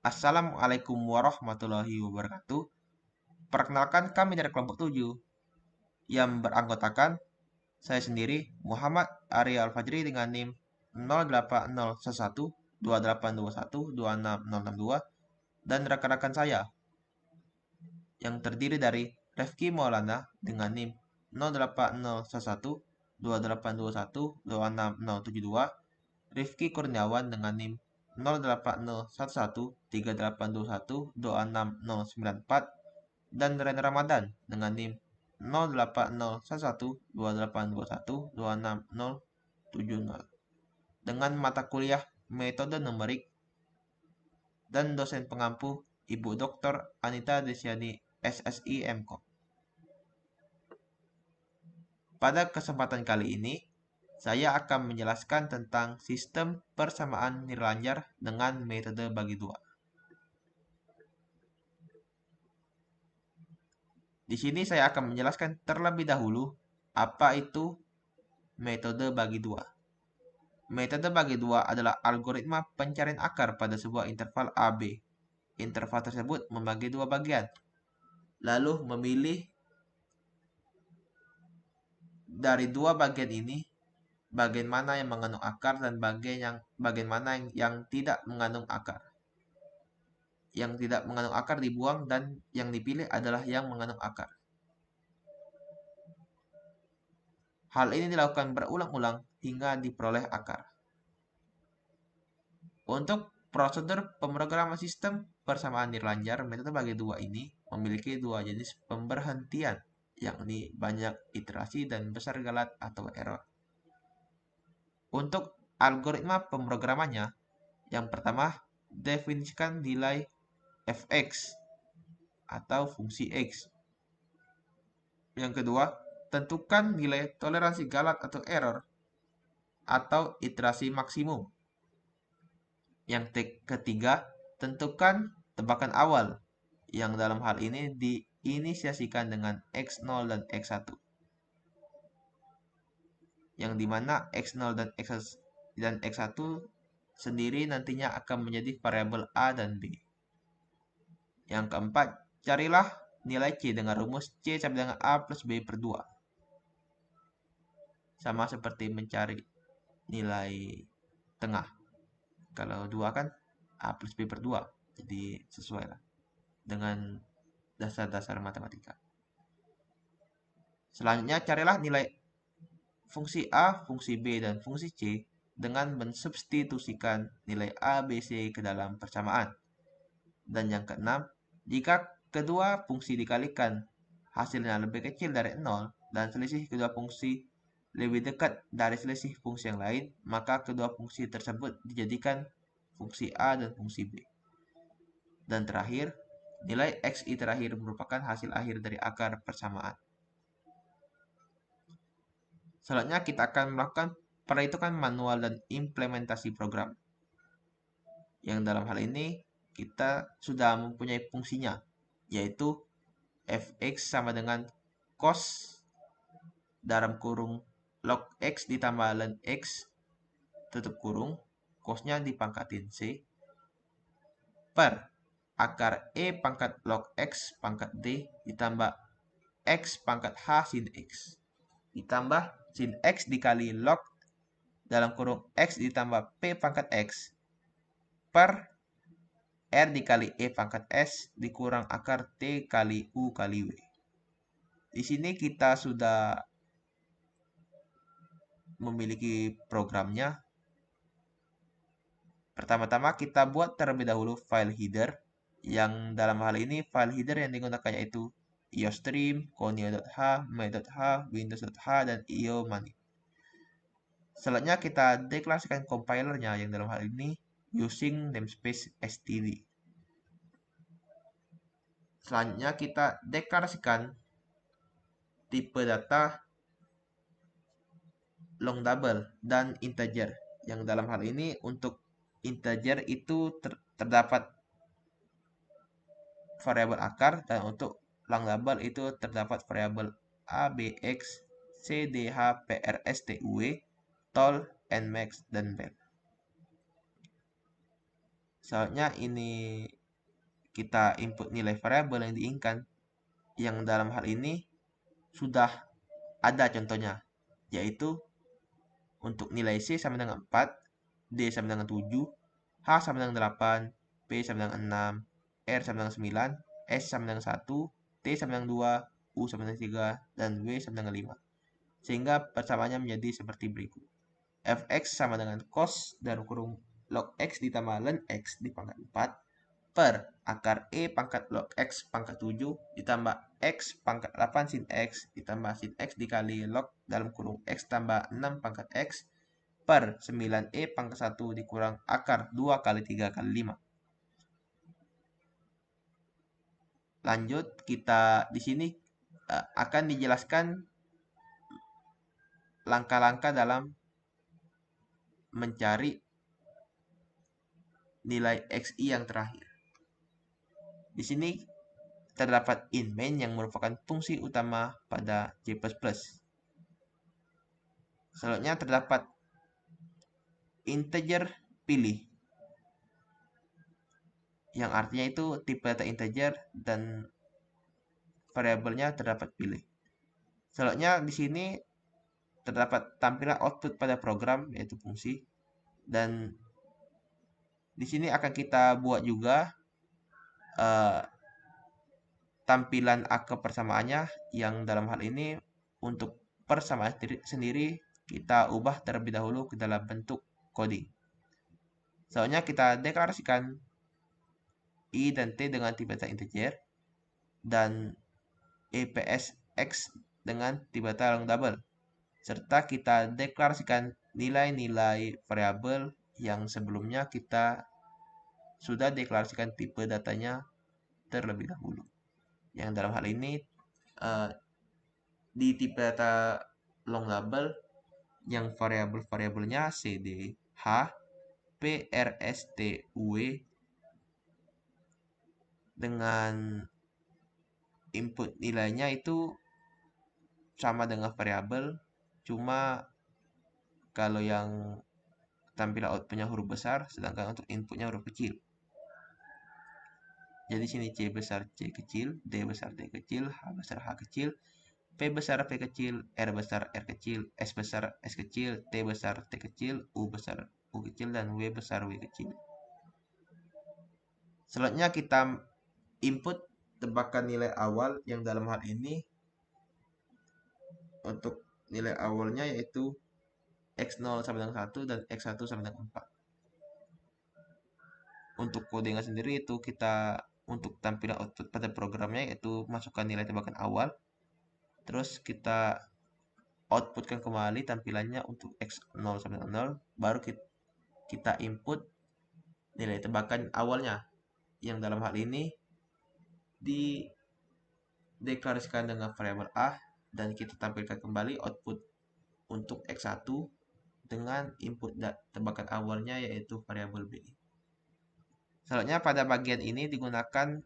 Assalamualaikum warahmatullahi wabarakatuh. Perkenalkan kami dari kelompok 7 yang beranggotakan saya sendiri Muhammad Arya Al-Fajri dengan NIM 08011 2821 26062 dan rekan-rekan saya yang terdiri dari Refki Maulana dengan NIM 08011 2821 26072, Rifki Kurniawan dengan NIM 08011 3821 26094 dan Ren Ramadan dengan NIM 08011 2821 26070 dengan mata kuliah metode numerik dan dosen pengampu Ibu Dr. Anita Desiani SSI MKOM. Pada kesempatan kali ini, saya akan menjelaskan tentang sistem persamaan nirlanjar dengan metode bagi dua. Di sini saya akan menjelaskan terlebih dahulu apa itu metode bagi dua. Metode bagi dua adalah algoritma pencarian akar pada sebuah interval AB. Interval tersebut membagi dua bagian, lalu memilih dari dua bagian ini bagian mana yang mengandung akar dan bagian mana yang tidak mengandung akar. Yang tidak mengandung akar dibuang dan yang dipilih adalah yang mengandung akar. Hal ini dilakukan berulang-ulang hingga diperoleh akar. Untuk prosedur pemrograman sistem persamaan nirlanjar, metode bagi dua ini memiliki dua jenis pemberhentian, yakni banyak iterasi dan besar galat atau error. Untuk algoritma pemrogramannya, yang pertama, definisikan nilai fx atau fungsi x. Yang kedua, tentukan nilai toleransi galat atau error atau iterasi maksimum. Yang ketiga, tentukan tebakan awal yang dalam hal ini diinisiasikan dengan x0 dan x1. Yang dimana x0 dan x1 sendiri nantinya akan menjadi variabel a dan b. Yang keempat, carilah nilai c dengan rumus c sama dengan a plus b per 2. Sama seperti mencari nilai tengah. Kalau 2 kan a plus b per 2. Jadi sesuai lah dengan dasar-dasar matematika. Selanjutnya carilah nilai fungsi A, fungsi B, dan fungsi C dengan mensubstitusikan nilai A, B, C ke dalam persamaan. Dan yang keenam, jika kedua fungsi dikalikan hasilnya lebih kecil dari 0 dan selisih kedua fungsi lebih dekat dari selisih fungsi yang lain, maka kedua fungsi tersebut dijadikan fungsi A dan fungsi B. Dan terakhir, nilai XI terakhir merupakan hasil akhir dari akar persamaan. Selanjutnya kita akan melakukan perhitungan manual dan implementasi program. Yang dalam hal ini kita sudah mempunyai fungsinya, yaitu fx sama dengan cos dalam kurung log x ditambah ln x tutup kurung, cosnya dipangkatin c, per akar e pangkat log x pangkat d ditambah x pangkat h sin x ditambah sin x dikali log dalam kurung x ditambah p pangkat x per r dikali e pangkat s dikurang akar t kali u kali w. Di sini kita sudah memiliki programnya. Pertama-tama kita buat terlebih dahulu file header, yang dalam hal ini file header yang digunakan yaitu iostream, conio.h, me.h, windows.h, dan iomanip. Selanjutnya kita deklarasikan compilernya yang dalam hal ini using namespace std. Selanjutnya kita deklarasikan tipe data long double dan integer, yang dalam hal ini untuk integer itu terdapat variabel akar dan untuk long double itu terdapat variabel a, b, x, c, d, h, p, r, s, t, u, w, tol, nmax, dan bel. Soalnya ini kita input nilai variabel yang diinginkan, yang dalam hal ini sudah ada contohnya, yaitu untuk nilai C sama dengan 4, D sama dengan 7, H sama dengan 8, P sama dengan 6, R sama dengan 9, S sama dengan 1, T sama dengan 2, U sama dengan 3, dan W sama dengan 5. Sehingga persamaannya menjadi seperti berikut. Fx sama dengan cos dari kurung log x ditambah ln x di pangkat 4 per akar E pangkat log x pangkat 7 ditambah x pangkat 8 sin x ditambah sin x dikali log dalam kurung x tambah 6 pangkat x per 9E pangkat 1 dikurang akar 2 kali 3 kali 5. Lanjut, kita di sini akan dijelaskan langkah-langkah dalam mencari nilai xi yang terakhir. Di sini terdapat in main yang merupakan fungsi utama pada C++. Selanjutnya terdapat integer pilih, yang artinya itu tipe data integer dan variabelnya terdapat pilih. Selanjutnya di sini terdapat tampilan output pada program yaitu fungsi, dan di sini akan kita buat juga tampilan angka persamaannya, yang dalam hal ini untuk persamaan sendiri kita ubah terlebih dahulu ke dalam bentuk coding. Soalnya kita deklarasikan I dan T dengan tipe data integer dan EPS X dengan tipe data long double, serta kita deklarasikan nilai-nilai variabel yang sebelumnya kita sudah deklarasikan tipe datanya terlebih dahulu. Yang dalam hal ini di tipe data long double yang variabel-variabelnya CD, H, P, R, S, T, U, W dengan input nilainya itu sama dengan variabel, cuma kalau yang tampilan outputnya huruf besar, sedangkan untuk inputnya huruf kecil. Jadi sini C besar C kecil, D besar D kecil, H besar H kecil, P besar P kecil, R besar R kecil, S besar S kecil, T besar T kecil, U besar U kecil, dan W besar W kecil. Selanjutnya kita input tebakan nilai awal, yang dalam hal ini untuk nilai awalnya yaitu X0 sama dengan 1 dan X1 sama dengan 4. Untuk codingnya sendiri itu kita untuk tampilan output pada programnya yaitu masukkan nilai tebakan awal, terus kita outputkan kembali tampilannya untuk X0 sama dengan 0, baru kita input nilai tebakan awalnya, yang dalam hal ini dideklarasikan dengan variabel A, dan kita tampilkan kembali output untuk X1 dengan input tebakan awalnya yaitu variabel B. Selanjutnya pada bagian ini digunakan,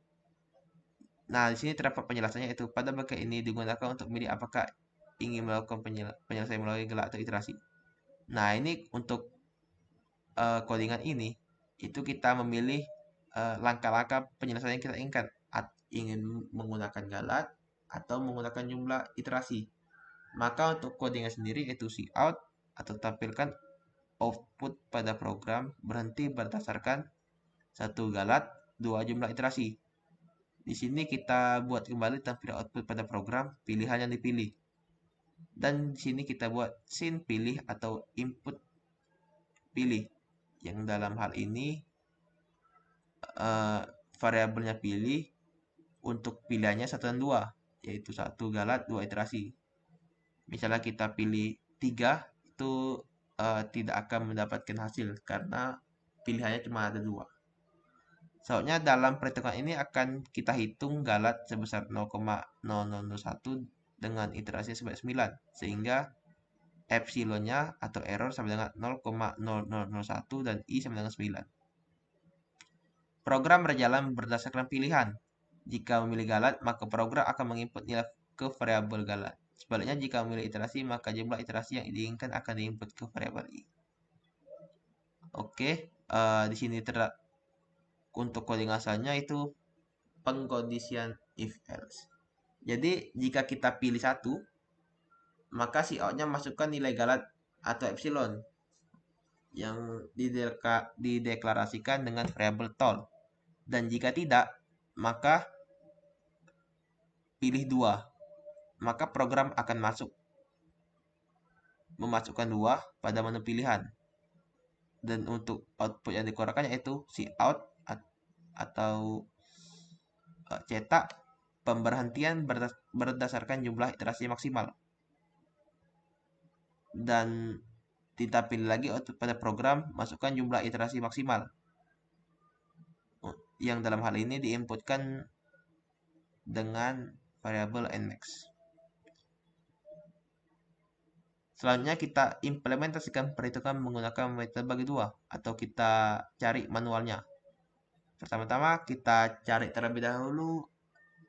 nah di sini terdapat penjelasannya, yaitu pada bagian ini digunakan untuk memilih apakah ingin melakukan penyelesaian melalui gelar atau iterasi. Nah ini untuk codingan ini itu kita memilih langkah-langkah penyelesaian yang kita inginkan, ingin menggunakan galat atau menggunakan jumlah iterasi. Maka untuk codingnya sendiri itu cout atau tampilkan output pada program berhenti berdasarkan 1 galat 2 jumlah iterasi. Di sini kita buat kembali tampilan output pada program pilihan yang dipilih. Dan di sini kita buat sin pilih atau input pilih, yang dalam hal ini variabelnya pilih untuk pilihannya 1 dan 2, yaitu 1 galat 2 iterasi. Misalnya kita pilih 3, itu tidak akan mendapatkan hasil karena pilihannya cuma ada 2. Soalnya dalam perhitungan ini akan kita hitung galat sebesar 0,0001 dengan iterasi sebanyak 9, sehingga epsilonnya atau error sama dengan 0,0001 dan i sama dengan 9. Program berjalan berdasarkan pilihan. Jika memilih galat, maka program akan menginput nilai ke variabel galat. Sebaliknya, jika memilih iterasi, maka jumlah iterasi yang diinginkan akan diinput ke variabel i. Oke, di sini untuk coding asalnya itu pengkondisian if else. Jadi jika kita pilih satu, maka si outnya masukkan nilai galat atau epsilon yang dideklarasikan dengan variabel tol. Dan jika tidak, maka pilih dua. Maka program akan memasukkan 2 pada menu pilihan. Dan untuk output yang dikeluarkan yaitu si out atau cetak pemberhentian berdasarkan jumlah iterasi maksimal. Dan kita pilih lagi output pada program, masukkan jumlah iterasi maksimal. Yang dalam hal ini diinputkan dengan variabel nmax. Selanjutnya kita implementasikan perhitungan menggunakan metode bagi dua atau kita cari manualnya. Pertama-tama kita cari terlebih dahulu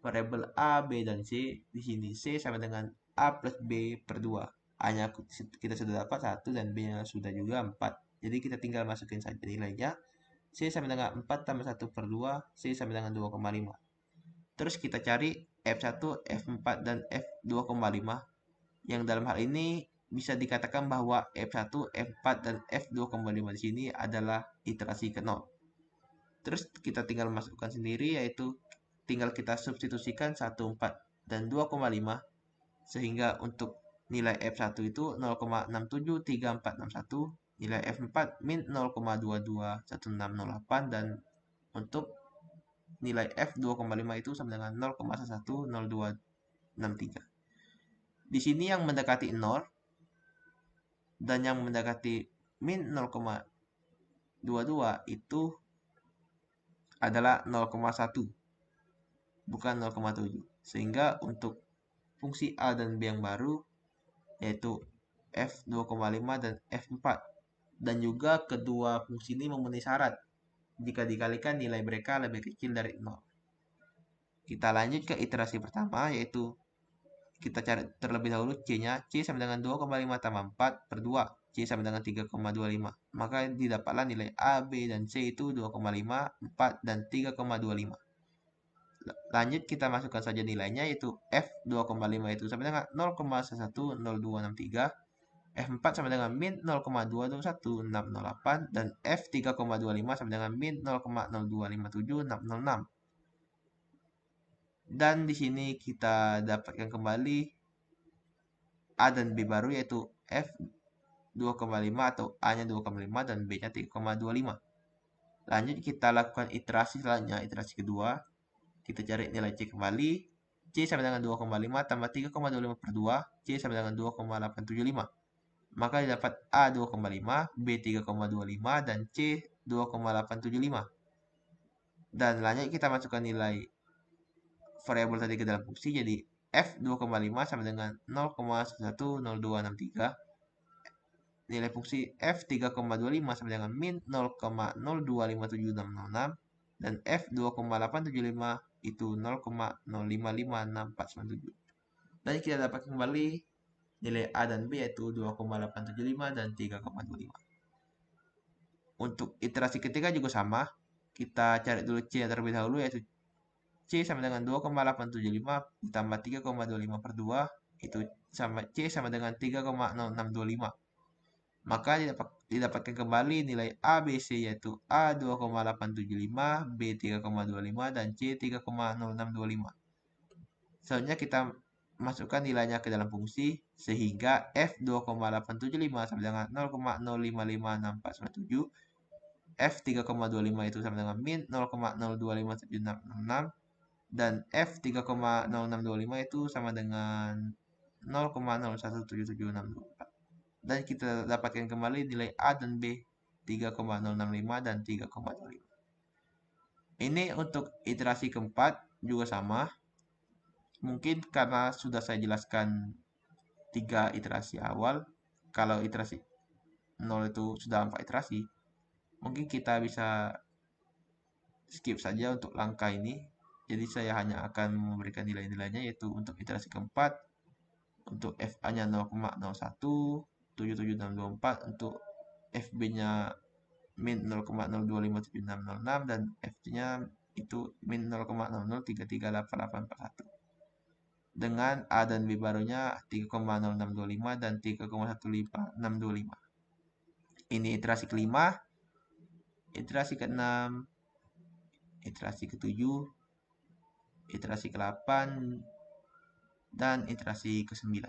variabel A, B, dan C. Di sini C sama dengan A plus B per 2. A-nya kita sudah dapat 1 dan B-nya sudah juga 4. Jadi kita tinggal masukin saja nilainya. C sama dengan 4 tambah 1 per 2, C sama dengan 2,5. Terus kita cari F1, F4, dan F2,5. Yang dalam hal ini bisa dikatakan bahwa F1, F4, dan F2,5 di sini adalah iterasi ke 0. Terus kita tinggal masukkan sendiri, yaitu tinggal kita substitusikan 1, 4, dan 2,5. Sehingga untuk nilai F1 itu 0,673461, nilai F4 min 0,221608, dan untuk nilai F2,5 itu sama dengan 0,110263. Di sini yang mendekati 0 dan yang mendekati min 0,22 itu adalah 0,1 bukan 0,7. Sehingga untuk fungsi A dan B yang baru yaitu F2,5 dan F4, dan juga kedua fungsi ini memenuhi syarat jika dikalikan nilai mereka lebih kecil dari 0. Kita lanjut ke iterasi pertama, yaitu kita cari terlebih dahulu C-nya. C sama dengan 2,5 tambah 4 per 2. C sama dengan 3,25. Maka didapatlah nilai A, B, dan C itu 2,5, 4, dan 3,25. Lanjut kita masukkan saja nilainya, yaitu F2,5 itu sama dengan 0,110263. F4 sama dengan min 0,221608, dan F3,25 sama dengan min 0,0257606. Dan di sini kita dapatkan kembali A dan B baru, yaitu F2,5 atau A-nya 2,5 dan B-nya 3,25. Lanjut kita lakukan iterasi selanjutnya, iterasi kedua. Kita cari nilai C kembali. C sama dengan 2,5 tambah 3,25 per 2. C sama dengan 2,875. Maka didapat A 2,5, B 3,25, dan C 2,875. Dan lanjut kita masukkan nilai variabel tadi ke dalam fungsi, jadi F2,5 sama dengan 0,110263. Nilai fungsi F3,25 sama dengan min 0,0257606, dan F2,875 itu 0,0556497. Dan kita dapat kembali nilai A dan B yaitu 2,875 dan 3,25. Untuk iterasi ketiga juga sama. Kita cari dulu C terlebih dahulu, yaitu C sama dengan 2,875 ditambah 3,25 per 2, itu sama C sama dengan 3,0625. Maka didapatkan kembali nilai A, B, C, yaitu A 2,875, B 3,25, dan C 3,0625. Selanjutnya kita masukkan nilainya ke dalam fungsi, sehingga F2,875 sama dengan 0,0556497, F3,25 itu sama dengan min 0,025766, dan F3,0625 itu sama dengan 0,017764. Dan kita dapatkan kembali nilai A dan B 3,065 dan 3,25. Ini untuk iterasi keempat juga sama. Mungkin karena sudah saya jelaskan 3 iterasi awal, kalau iterasi 0 itu sudah 4 iterasi, mungkin kita bisa skip saja untuk langkah ini. Jadi saya hanya akan memberikan nilai-nilainya, yaitu untuk iterasi keempat, untuk FA-nya 0,01777624, untuk FB-nya min 0,0257606 dan F-nya itu min 0,00338841. Dengan A dan B barunya 3,0625 dan 3,15625. Ini iterasi kelima, iterasi keenam, iterasi ketujuh, iterasi ke-8, dan iterasi ke-9.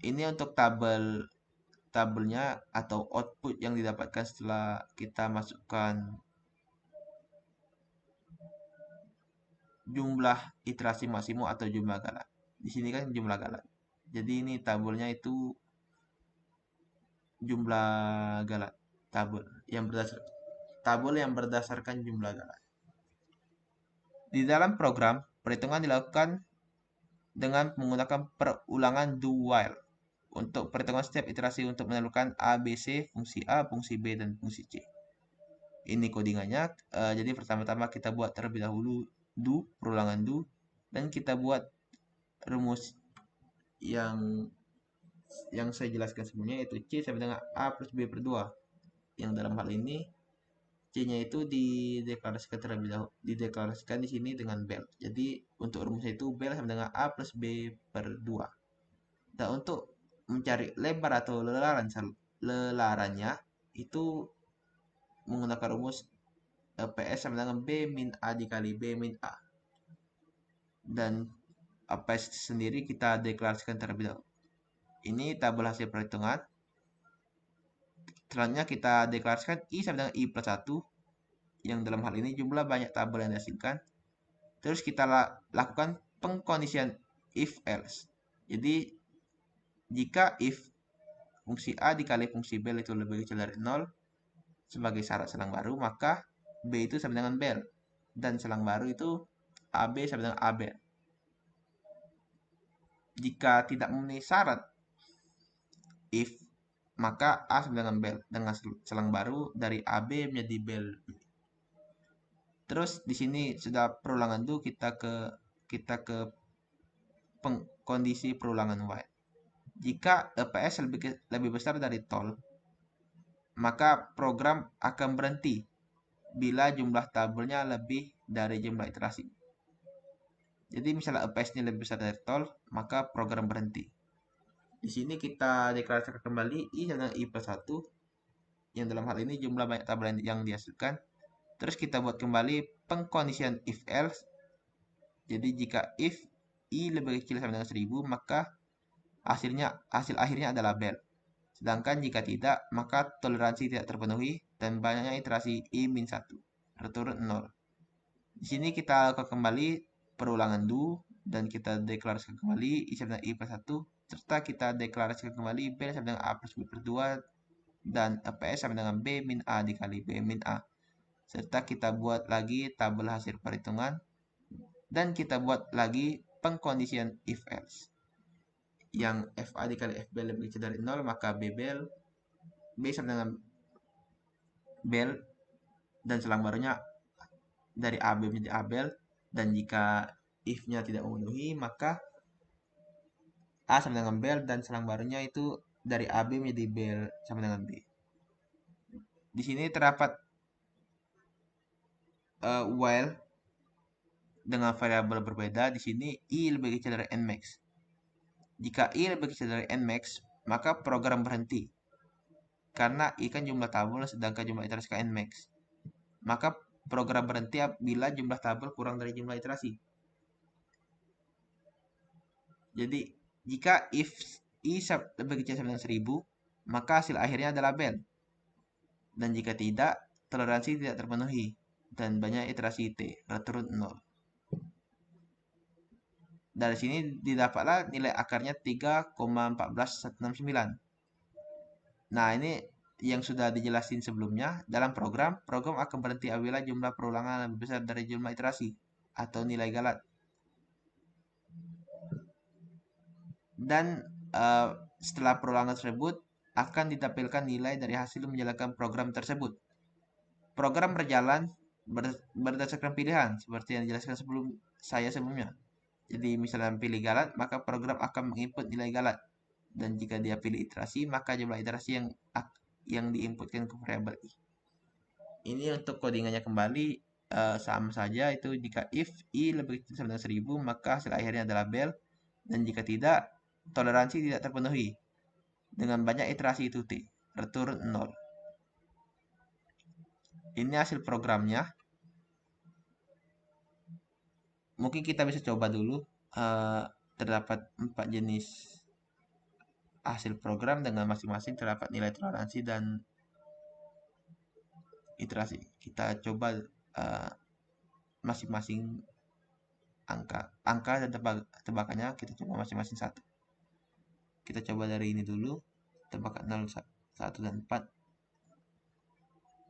Ini untuk tabelnya atau output yang didapatkan setelah kita masukkan jumlah iterasi maksimum atau jumlah galat. Di sini kan jumlah galat. Jadi ini tabelnya itu jumlah galat, tabel yang berdasarkan jumlah galat. Di dalam program, perhitungan dilakukan dengan menggunakan perulangan do while untuk perhitungan setiap iterasi untuk menentukan A, B, C, fungsi A, fungsi B, dan fungsi C. Ini codingannya. Jadi pertama-tama kita buat terlebih dahulu do, perulangan do, dan kita buat rumus yang saya jelaskan sebelumnya, yaitu C sama dengan A plus B per 2. Yang dalam hal ini C-nya itu dideklarasikan terlebih dahulu, dideklarasikan di sini dengan bel. Jadi untuk rumusnya itu bel sama dengan A plus B per 2. Dan untuk mencari lebar atau lelarannya itu menggunakan rumus PS sama dengan B min A dikali B min A. Dan PS sendiri kita deklarasikan terlebih dahulu. Ini tabel hasil perhitungan. Selanjutnya kita deklarasikan I sama dengan I plus 1. Yang dalam hal ini jumlah banyak tabel yang dihasilkan. Terus kita lakukan pengkondisian if else. Jadi jika if fungsi A dikali fungsi bel itu lebih kecil dari 0 sebagai syarat selang baru, maka B itu sama dengan bel. Dan selang baru itu AB sama dengan AB. Jika tidak memenuhi syarat if, maka A sama dengan bel. Dengan selang baru dari AB menjadi bel. Terus di sini sudah perulangan do, kita ke kondisi perulangan while. Jika EPS lebih besar dari tol, maka program akan berhenti bila jumlah tabelnya lebih dari jumlah iterasi. Jadi misalnya EPS-nya lebih besar dari tol, maka program berhenti. Di sini kita deklarasikan kembali I dengan I plus 1, yang dalam hal ini jumlah banyak tabel yang dihasilkan. Terus kita buat kembali pengkondisian if else. Jadi jika if I lebih kecil sama dengan 1000, maka hasil akhirnya adalah bel. Sedangkan jika tidak, maka toleransi tidak terpenuhi dan banyaknya iterasi I-1, return 0. Di sini kita lakukan kembali perulangan do dan kita deklarasikan kembali I sama dengan I plus 1, serta kita deklarasikan kembali B sama dengan A plus B per 2 dan PS sama dengan B min A dikali B min A. Serta kita buat lagi tabel hasil perhitungan dan kita buat lagi pengkondisian if else. Yang FA dikali FB lebih kecil dari 0, maka B sama dengan bel dan selang barunya dari AB menjadi ABEL. Dan jika if-nya tidak memenuhi, maka A sama dengan bel dan selang barunya itu dari AB menjadi bel sama dengan B. Di sini terdapat while dengan variabel berbeda. Di sini I lebih kecil dari Nmax. Jika I lebih kecil dari Nmax, maka program berhenti. Karena I kan jumlah tabel sedangkan jumlah iterasi kan Nmax. Maka program berhenti bila jumlah tabel kurang dari jumlah iterasi. Jadi jika if I lebih kecil sama dengan 1000, maka hasil akhirnya adalah bel. Dan jika tidak, toleransi tidak terpenuhi dan banyak iterasi T, return 0. Dari sini didapatlah nilai akarnya 3,14169. Nah, ini yang sudah dijelasin sebelumnya. Dalam program akan berhenti apabila jumlah perulangan lebih besar dari jumlah iterasi atau nilai galat. Dan setelah perulangan tersebut akan ditampilkan nilai dari hasil menjalankan program tersebut. Program berjalan berdasarkan pilihan seperti yang dijelaskan sebelumnya. Jadi misalnya pilih galat, maka program akan menginput nilai galat. Dan jika dia pilih iterasi, maka jumlah iterasi yang yang diinputkan ke variabel i. Ini untuk codingannya kembali sama saja, itu jika if i lebih kecil sama dengan 1000 maka hasil akhirnya adalah bel, dan jika tidak, toleransi tidak terpenuhi. Dengan banyak iterasi itu t, return 0. Ini hasil programnya. Mungkin kita bisa coba dulu. Terdapat 4 jenis hasil program dengan masing-masing terdapat nilai toleransi dan iterasi. Kita coba masing-masing angka dan tebakannya, kita coba masing-masing satu. Kita coba dari ini dulu, tebakan 0, 1 dan 4.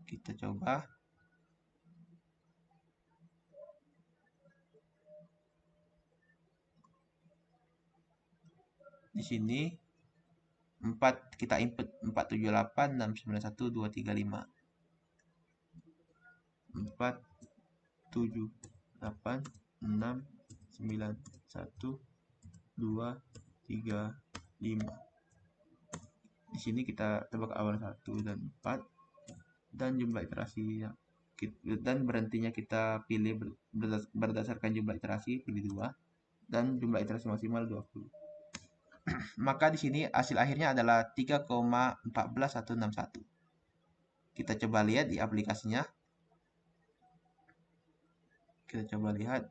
Kita coba. Di sini 4 kita input 478 691 235. 4 7 8 6 9 1 2 3 5. Di sini kita tebak awal 1 dan 4 dan jumlah iterasinya, dan berhentinya kita pilih berdasarkan jumlah iterasi, pilih 2, dan jumlah iterasi maksimal 20. Maka di sini hasil akhirnya adalah 3,14161. Kita coba lihat di aplikasinya. Kita coba lihat.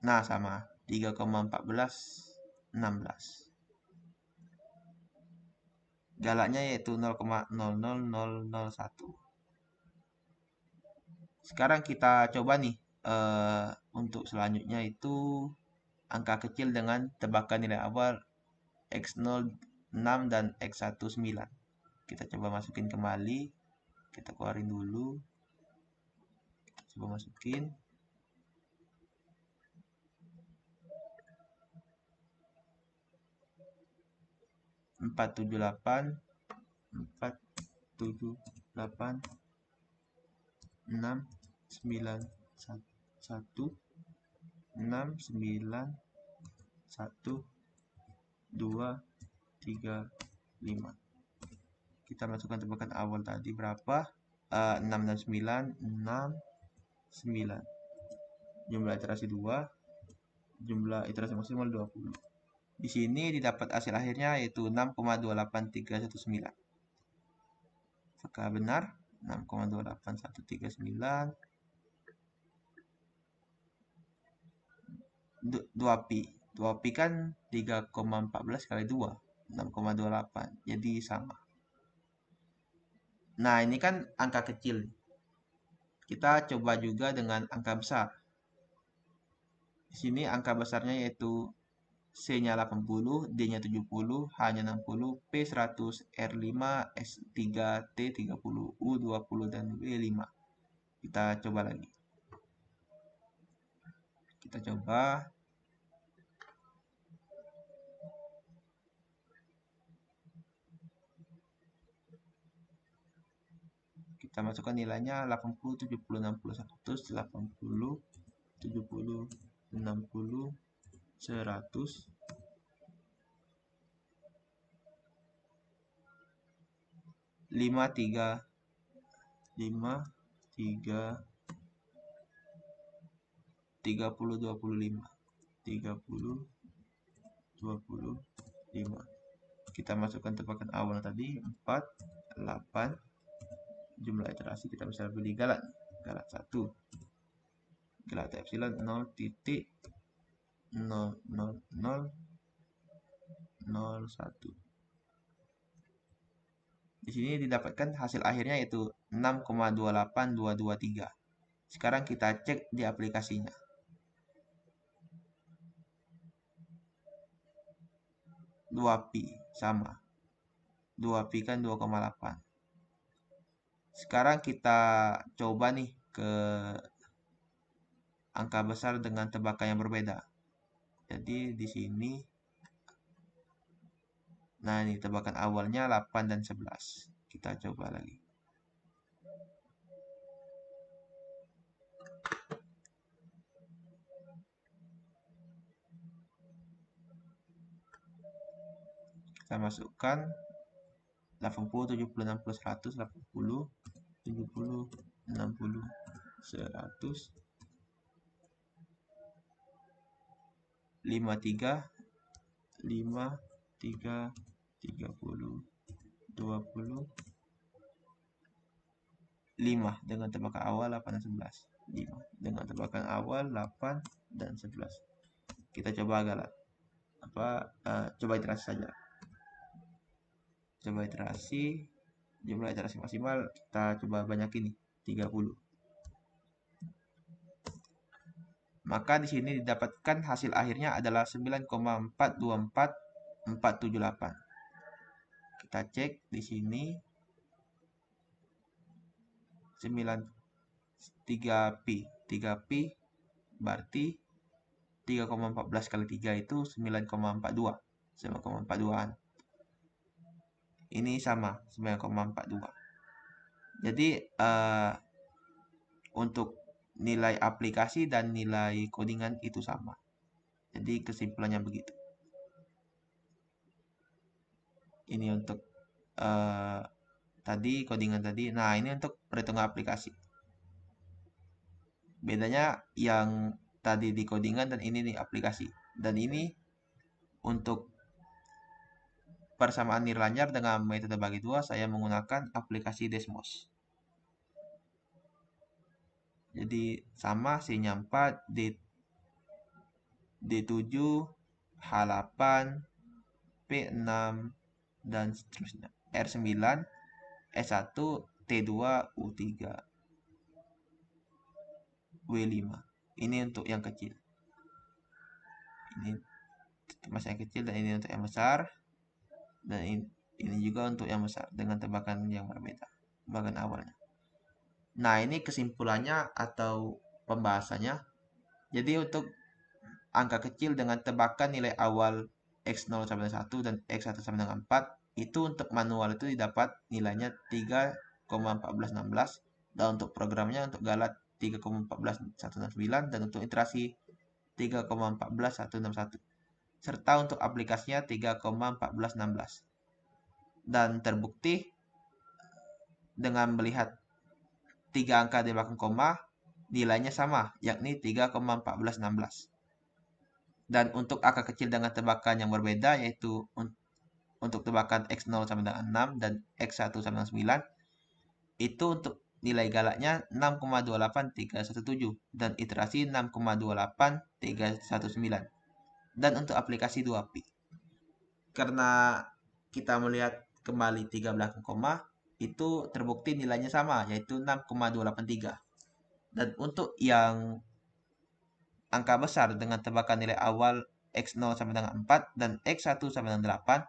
Nah, sama 3,1416. Galaknya yaitu 0,00001. Sekarang kita coba nih untuk selanjutnya itu angka kecil dengan tebakan nilai awal X0 6 dan X1 9. Kita coba masukin kembali. Kita keluarin dulu. Kita coba masukin. Empat tujuh delapan 6 9 1 6 9 1 2 3 5. Kita masukkan tebakan awal tadi berapa? 6 dan 9 6 9. Jumlah iterasi 2, jumlah iterasi maksimal 20. Di sini didapat hasil akhirnya yaitu 6,28319. Apakah benar? 6,28139 2pi. 2pi kan 3,14 kali 2, 6,28. Jadi sama. Nah, ini kan angka kecil. Kita coba juga dengan angka besar. Di sini angka besarnya yaitu C-nya 80, D-nya 70, H-nya 60, P 100, R5, S3, T 30, U 20, dan W5. Kita coba lagi. Kita coba. Kita masukkan nilainya 80, 70, 60, 100, 80, 70, 60, 100, 5, 3, 5, 3, 30, 25, 30, 25. Kita masukkan tebakan awal tadi 4, 8. Jumlah iterasi kita bisa pilih galak 1. Galak epsilon 0,00001. Di sini didapatkan hasil akhirnya yaitu 6,28223. Sekarang kita cek di aplikasinya. Pi sama. 2pi kan 2,8. Sekarang kita coba nih ke angka besar dengan tebakan yang berbeda. Jadi di sini, nah ini tebakan awalnya 8 dan 11. Kita coba lagi. Kita masukkan 80, 70, 60, 100, 80, 70, 60, 100, 53, 30, 20, 5 dengan tebakan awal 8 dan 11. 5 dengan tebakan awal 8 dan 11. Kita coba galat. Coba iterasi saja. Coba iterasi. Jumlah iterasi maksimal kita coba banyakin nih, 30. Maka di sini didapatkan hasil akhirnya adalah 9,424478. Kita cek di sini 3pi. 3pi berarti 3,14 kali 3 itu 9,42. 9,42an. Ini sama 9,42. Jadi untuk nilai aplikasi dan nilai codingan itu sama. Jadi kesimpulannya begitu. Ini untuk tadi codingan tadi. Nah, ini untuk perhitungan aplikasi. Bedanya yang tadi di codingan dan ini di aplikasi. Dan ini untuk persamaan nirlanyar dengan metode bagi dua, saya menggunakan aplikasi Desmos. Jadi sama C-nya 4, D7, H8, P6, dan seterusnya. R9, S1, T2, U3, W5. Ini untuk yang kecil. Ini masih yang kecil dan ini untuk yang besar. Dan ini juga untuk yang besar dengan tebakan yang berbeda. Tebakan awalnya. Nah, ini kesimpulannya atau pembahasannya. Jadi untuk angka kecil dengan tebakan nilai awal X0 sama dengan 1 dan X1 sama dengan 4, itu untuk manual itu didapat nilainya 3,1416, dan untuk programnya untuk galat 3,14169, dan untuk iterasi 3,14161, serta untuk aplikasinya 3,1416. Dan terbukti dengan melihat 3 angka di belakang koma, nilainya sama, yakni 3,1416. Dan untuk angka kecil dengan tebakan yang berbeda, yaitu untuk tebakan X0 sama dengan 6 dan X1 sama dengan 9, itu untuk nilai galaknya 6,28317 dan iterasi 6,28319. Dan untuk aplikasi 2pi. Karena kita melihat kembali 3 belakang koma, itu terbukti nilainya sama, yaitu 6,283. Dan untuk yang angka besar dengan tebakan nilai awal X0 sama dengan 4 dan X1 sama dengan 8,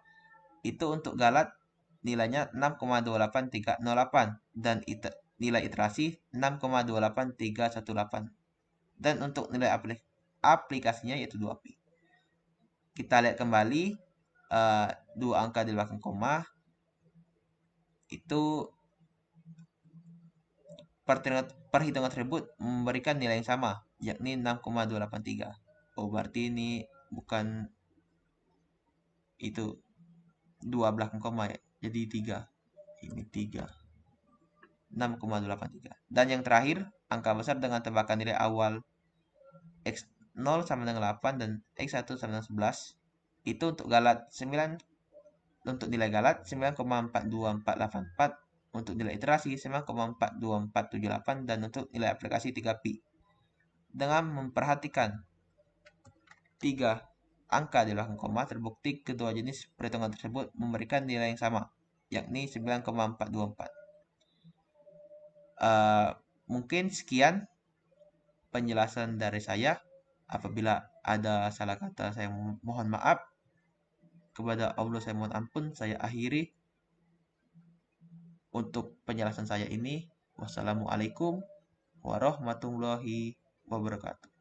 itu untuk galat nilainya 6,28308 dan nilai iterasi 6,28318. Dan untuk nilai aplikasinya yaitu 2pi. Kita lihat kembali 2 angka di belakang koma, itu perhitungan tersebut memberikan nilai yang sama, yakni 6,283. Oh, berarti ini bukan itu 2 belakang koma ya. Jadi 3. Ini 3. 6,283. Dan yang terakhir, angka besar dengan tebakan nilai awal X0 sama dengan 8 dan X1 sama dengan 11. Itu untuk galat 9, untuk nilai galat 9,42484, untuk nilai iterasi 9,42478, dan untuk nilai aplikasi 3pi. Dengan memperhatikan 3 angka di belakang koma, terbukti kedua jenis perhitungan tersebut memberikan nilai yang sama, yakni 9,424. Mungkin sekian penjelasan dari saya. Apabila ada salah kata, saya mohon maaf. Kepada Allah saya mohon ampun. Saya akhiri untuk penjelasan saya ini. Wassalamualaikum warahmatullahi wabarakatuh.